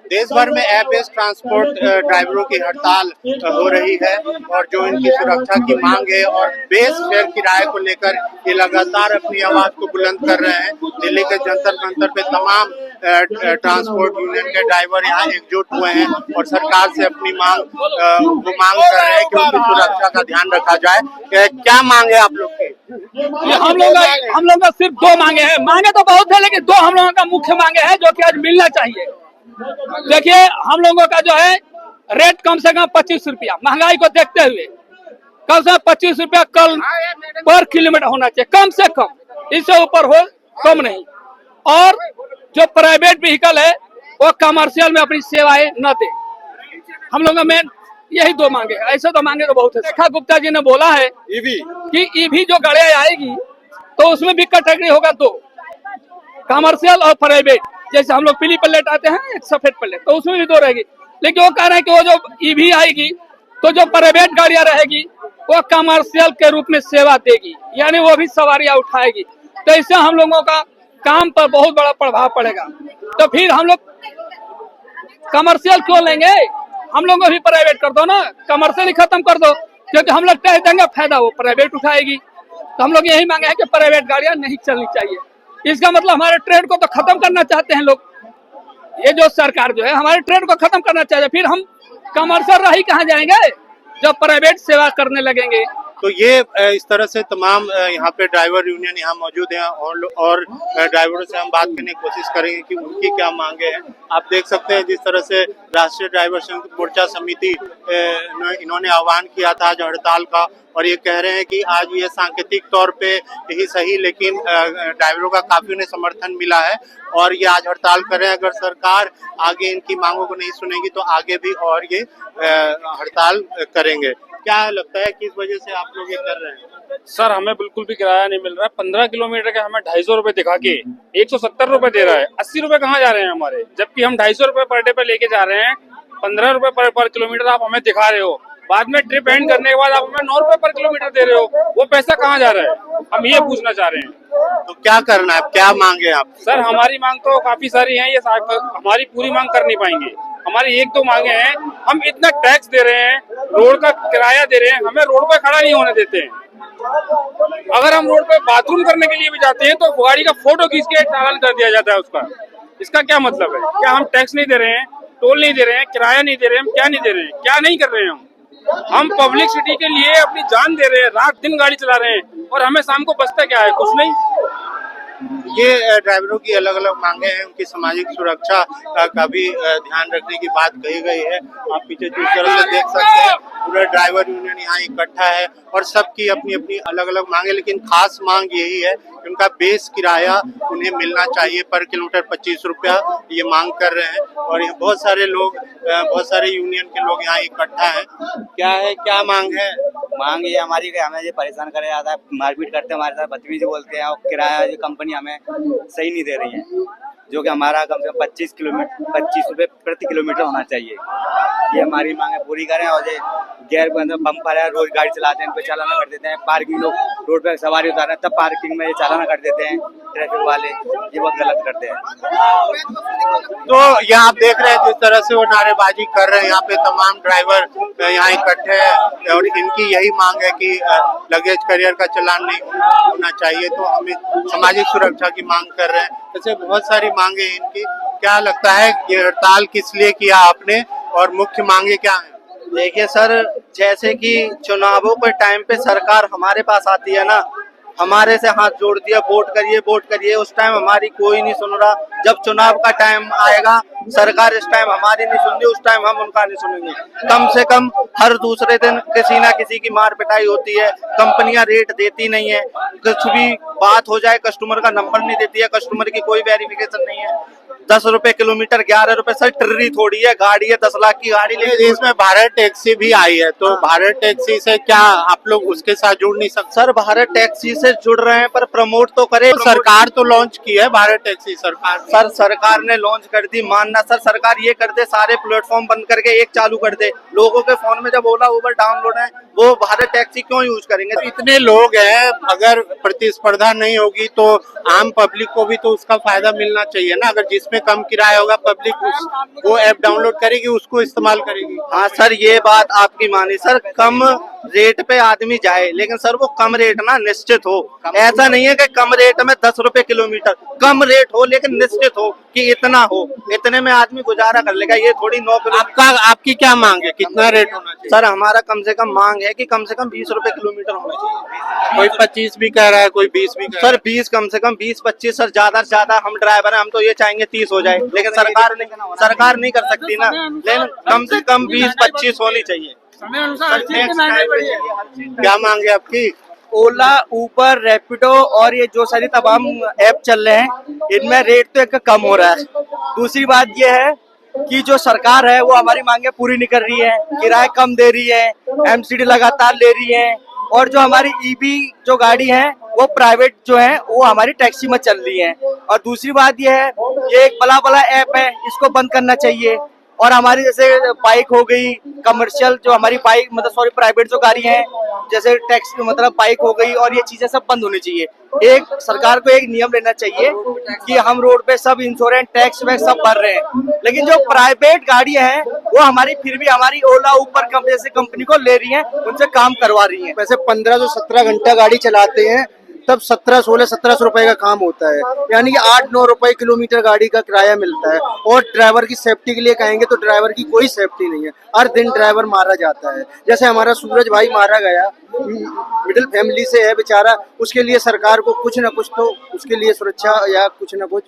देश भर में ऐप बेस्ड ट्रांसपोर्ट ड्राइवरों की हड़ताल हो रही है और जो इनकी सुरक्षा की मांग है और बेस फेयर किराए को लेकर ये लगातार अपनी आवाज को बुलंद कर रहे हैं। दिल्ली के जंतर मंतर पे तमाम ट्रांसपोर्ट यूनियन के ड्राइवर यहाँ एकजुट हुए हैं और सरकार से अपनी मांग कर रहे हैं कि उनकी सुरक्षा का ध्यान रखा जाए। क्या मांग है आप लोग की? हम लोग का सिर्फ दो मांगे हैं। मांगे तो बहुत है, लेकिन दो हम लोगों का मुख्य मांगे हैं जो कि आज मिलना चाहिए। देखिए, हम लोगों का जो है रेट कम से कम 25 रुपया, महंगाई को देखते हुए कम से कम 25 रुपया कल पर किलोमीटर होना चाहिए, कम से कम, इससे ऊपर हो कम नहीं। और जो प्राइवेट व्हीकल है वो कमर्शियल में अपनी सेवाएं न दे। हम लोगों का मेन यही दो मांगे। ऐसे तो मांगे तो बहुत है। रेखा गुप्ता जी ने बोला है कि ईवी जो गाड़ियां आएगी तो उसमें भी कैटेगरी होगा दो, कमर्शियल और प्राइवेट। जैसे हम लोग पीली प्लेट आते हैं, एक सफेद प्लेट, तो उसमें भी दो रहेगी। लेकिन वो कह रहे हैं कि वो जो ईवी आएगी तो जो प्राइवेट गाड़ियां रहेगी वो कमर्शियल के रूप में सेवा देगी, यानी वो भी सवारियां उठाएगी। तो इससे हम लोगों का काम पर बहुत बड़ा प्रभाव पड़ेगा। तो फिर हम लोग कमर्शियल क्यों लेंगे? हम लोगों को भी प्राइवेट कर दो ना, कमर्शियल ही खत्म कर दो, क्योंकि हम लोग टैक्स देंगे, फायदा वो प्राइवेट उठाएगी। तो हम लोग यही मांगे हैं कि प्राइवेट गाड़ियां नहीं चलनी चाहिए। इसका मतलब हमारे ट्रेड को तो खत्म करना चाहते हैं लोग। ये जो सरकार जो है हमारे ट्रेड को खत्म करना चाहते हैं। फिर हम कमर्शियल राही कहाँ जाएंगे जब प्राइवेट सेवा करने लगेंगे? तो ये इस तरह से तमाम यहाँ पे ड्राइवर यूनियन यहाँ मौजूद हैं और ड्राइवरों से हम बात करने की कोशिश करेंगे कि उनकी क्या मांगे हैं। आप देख सकते हैं जिस तरह से राष्ट्रीय ड्राइवर संयुक्त मोर्चा समिति इन्होंने आह्वान किया था आज हड़ताल का, और ये कह रहे हैं कि आज ये सांकेतिक तौर पे ही सही, लेकिन ड्राइवरों का काफी उन्हें समर्थन मिला है और ये आज हड़ताल कर रहे हैं। अगर सरकार आगे इनकी मांगों को नहीं सुनेगी तो आगे भी और ये हड़ताल करेंगे। क्या लगता है किस वजह से आप लोग ये कर रहे हैं? सर, हमें बिल्कुल भी किराया नहीं मिल रहा है। 15 किलोमीटर के हमें 250 रुपए दिखा के 170 रुपए दे रहा है। 80 रुपए कहाँ जा रहे हैं हमारे, जबकि हम 250 रुपए पर डे पे लेके जा रहे हैं। 15 रुपए पर किलोमीटर आप हमें दिखा रहे हो, बाद में ट्रिप एंड करने के बाद आप हमें 9 रुपए पर किलोमीटर दे रहे हो। वो पैसा कहाँ जा रहा है, हम ये पूछना चाह रहे हैं। तो क्या करना है, क्या मांगे आप? सर, हमारी मांग तो काफी सारी है, ये हमारी पूरी मांग कर नहीं पाएंगे। हमारी एक दो मांगे हैं। हम इतना टैक्स दे रहे हैं, रोड का किराया दे रहे हैं, हमें रोड पे खड़ा नहीं होने देते हैं। अगर हम रोड पे बाथरूम करने के लिए भी जाते हैं तो गाड़ी का फोटो खींच के चालान कर दिया जाता है उसका। इसका क्या मतलब है? क्या हम टैक्स नहीं दे रहे हैं, टोल नहीं दे रहे हैं, किराया नहीं दे रहे हैं? हम क्या नहीं दे रहे हैं, क्या नहीं कर रहे हैं? हम पब्लिक सिटी के लिए अपनी जान दे रहे हैं, रात दिन गाड़ी चला रहे हैं और हमें शाम को बचता क्या है? कुछ नहीं। ये ड्राइवरों की अलग अलग मांगे हैं। उनकी सामाजिक सुरक्षा का भी ध्यान रखने की बात कही गई है। आप पीछे जिस तरह से देख सकते हैं पूरा ड्राइवर यूनियन यहाँ इकट्ठा है और सबकी अपनी अपनी अलग अलग मांगे, लेकिन खास मांग यही है कि उनका बेस किराया उन्हें मिलना चाहिए, पर किलोमीटर 25 रुपया ये मांग कर रहे हैं। और ये बहुत सारे लोग, बहुत सारे यूनियन के लोग यहाँ इकट्ठा है। क्या है, क्या मांग है? मांग ये हमारी कि हमें ये परेशान करे जाता है, मारपीट करते हैं हमारे साथ, बदतमीजी बोलते हैं और किराया ये कंपनी हमें सही नहीं दे रही है, जो कि हमारा कम से कम 25 रुपए प्रति किलोमीटर होना चाहिए। ये हमारी मांगे पूरी करें। और ये गैर बम्पर है, रोज गाड़ी चलाते हैं, इन पे चालाना कर देते हैं। पार्किंग, लोग रोड पे सवारी उतार रहे हैं तब पार्किंग में ये चालाना कर देते हैं ट्रैफिक वाले, ये बहुत गलत करते हैं। तो यहाँ आप देख रहे हैं जिस तरह से वो नारेबाजी कर रहे हैं, यहाँ पे तमाम ड्राइवर यहाँ इकट्ठे हैं और इनकी यही मांग है कि लगेज करियर का चालान नहीं होना चाहिए। तो हमें सामाजिक सुरक्षा की मांग कर रहे हैं। ऐसे बहुत सारी मांगे हैं इनकी। क्या लगता है ये हड़ताल किस लिए किया आपने और मुख्य मांगे क्या है? देखिए सर, जैसे कि चुनावों के टाइम पे सरकार हमारे पास आती है ना, हमारे से हाथ जोड़ दिया, वोट करिए, उस टाइम हमारी कोई नहीं सुन रहा। जब चुनाव का टाइम आएगा, सरकार इस टाइम हमारी नहीं सुन रही, उस टाइम हम उनका नहीं सुनेंगे। कम से कम हर दूसरे दिन किसी ना किसी की मार पिटाई होती है, कंपनियां रेट देती नहीं है, कुछ भी बात हो जाए कस्टमर का नंबर नहीं देती है, कस्टमर की कोई वेरिफिकेशन नहीं है। 10 रुपए किलोमीटर, 11 रुपए। सर, ट्रिरी थोड़ी है, गाड़ी है 10 लाख की गाड़ी, लेकिन इसमें भारत टैक्सी भी आई है, तो भारत टैक्सी से क्या आप लोग उसके साथ जुड़ नहीं सकते? सर, भारत टैक्सी से जुड़ रहे हैं पर प्रमोट तो करे। सरकार तो लॉन्च की है भारत टैक्सी, सरकार। सर, सरकार ने लॉन्च कर दी, मानना। सर, सरकार ये कर दे, सारे प्लेटफॉर्म बंद करके एक चालू कर दे। लोगों के फोन में जब ओला उबर डाउनलोड है, वो भारत टैक्सी क्यों यूज करेंगे? इतने लोग हैं, अगर प्रतिस्पर्धा नहीं होगी तो आम पब्लिक को भी तो उसका फायदा मिलना चाहिए ना। अगर जिसमें कम किराया होगा, पब्लिक वो ऐप डाउनलोड करेगी, उसको इस्तेमाल करेगी। हाँ सर, ये बात आपकी मानी सर, कम रेट पे आदमी जाए, लेकिन सर वो कम रेट ना निश्चित हो। ऐसा नहीं है कि कम रेट में 10 रुपए किलोमीटर, कम रेट हो लेकिन निश्चित हो कि इतना हो, इतने में आदमी गुजारा कर लेगा। ये थोड़ी नौकरी। आपकी क्या मांग है, कितना रेट होना चाहिए? सर हमारा कम से कम मांग है कि कम से कम 20 रुपए किलोमीटर होना चाहिए। कोई 25 भी कह रहा है, कोई 20 भी कह रहा है। सर 20, कम से कम 20-25 सर, ज्यादा से ज्यादा हम ड्राइवर हैं, हम तो ये चाहेंगे 30 हो जाए, लेकिन सरकार नहीं कर सकती ना, लेकिन कम से कम 20-25 होनी चाहिए। क्या मांग है आपकी? ओला, उबर, रैपिडो और ये जो सारी तमाम ऐप चल रहे हैं, इनमें रेट तो एक कम हो रहा है। दूसरी बात ये है कि जो सरकार है वो हमारी मांगे पूरी नहीं कर रही है, किराए कम दे रही है, एमसीडी लगातार ले रही है, और जो हमारी ईवी जो गाड़ी है वो प्राइवेट जो है वो हमारी टैक्सी में चल रही है। और दूसरी बात ये है, ये एक बला ऐप है, इसको बंद करना चाहिए। और हमारी जैसे बाइक हो गई, कमर्शियल जो हमारी बाइक मतलब सॉरी प्राइवेट जो गाड़ी है, जैसे टैक्सी मतलब बाइक हो गई, और ये चीजें सब बंद होनी चाहिए। एक सरकार को एक नियम लेना चाहिए कि हम रोड पे सब इंश्योरेंस टैक्स वैक्स सब भर रहे हैं, लेकिन जो प्राइवेट गाड़ियां हैं वो हमारी फिर भी हमारी ओला, उबर जैसे कंपनी को ले रही हैं, उनसे काम करवा रही हैं। वैसे 15-17 घंटा गाड़ी चलाते हैं तब 1700-1600 रुपए का काम होता है, यानी कि 8-9 रुपए किलोमीटर गाड़ी का किराया मिलता है। और ड्राइवर की सेफ्टी के लिए कहेंगे तो ड्राइवर की कोई सेफ्टी नहीं है, हर दिन ड्राइवर मारा जाता है। जैसे हमारा सूरज भाई मारा गया, मिडिल फैमिली से है बेचारा, उसके लिए सरकार को कुछ न कुछ तो उसके लिए सुरक्षा या कुछ न कुछ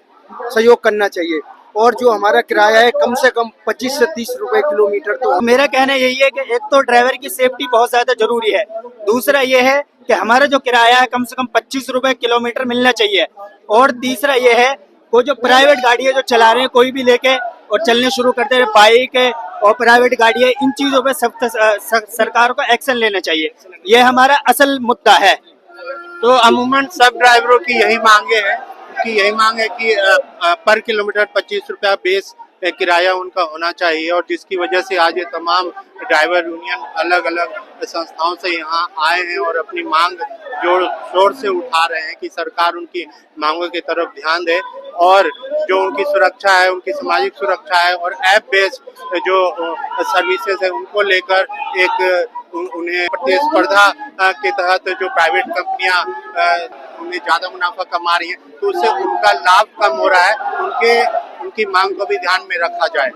सहयोग करना चाहिए। और जो हमारा किराया है कम से कम 25 से 30 रुपए किलोमीटर। तो मेरा कहना यही है कि एक तो ड्राइवर की सेफ्टी बहुत ज्यादा जरूरी है, दूसरा ये है कि हमारा जो किराया है कम से कम 25 रुपए किलोमीटर मिलना चाहिए, और तीसरा ये है वो जो प्राइवेट गाड़ी है जो चला रहे हैं कोई भी लेके और चलने शुरू करते हैं, बाइक है और प्राइवेट गाड़ी है, इन चीजों पे सरकार को एक्शन लेना चाहिए। ये हमारा असल मुद्दा है। तो अमूमन सब ड्राइवरों की यही मांगे हैं कि पर किलोमीटर 25 रुपया बेस किराया उनका होना चाहिए, और जिसकी वजह से आज ये तमाम ड्राइवर यूनियन अलग अलग संस्थाओं से यहाँ आए हैं और अपनी मांग जोर शोर से उठा रहे हैं कि सरकार उनकी मांगों की तरफ ध्यान दे, और जो उनकी सुरक्षा है, उनकी सामाजिक सुरक्षा है, और ऐप बेस्ड जो सर्विसेज है उनको लेकर एक उन्हें प्रतिस्पर्धा के तहत जो प्राइवेट कंपनियां उन्हें ज्यादा मुनाफा कमा रही हैं, तो उससे उनका लाभ कम हो रहा है। उनकी मांग को भी ध्यान में रखा जाए।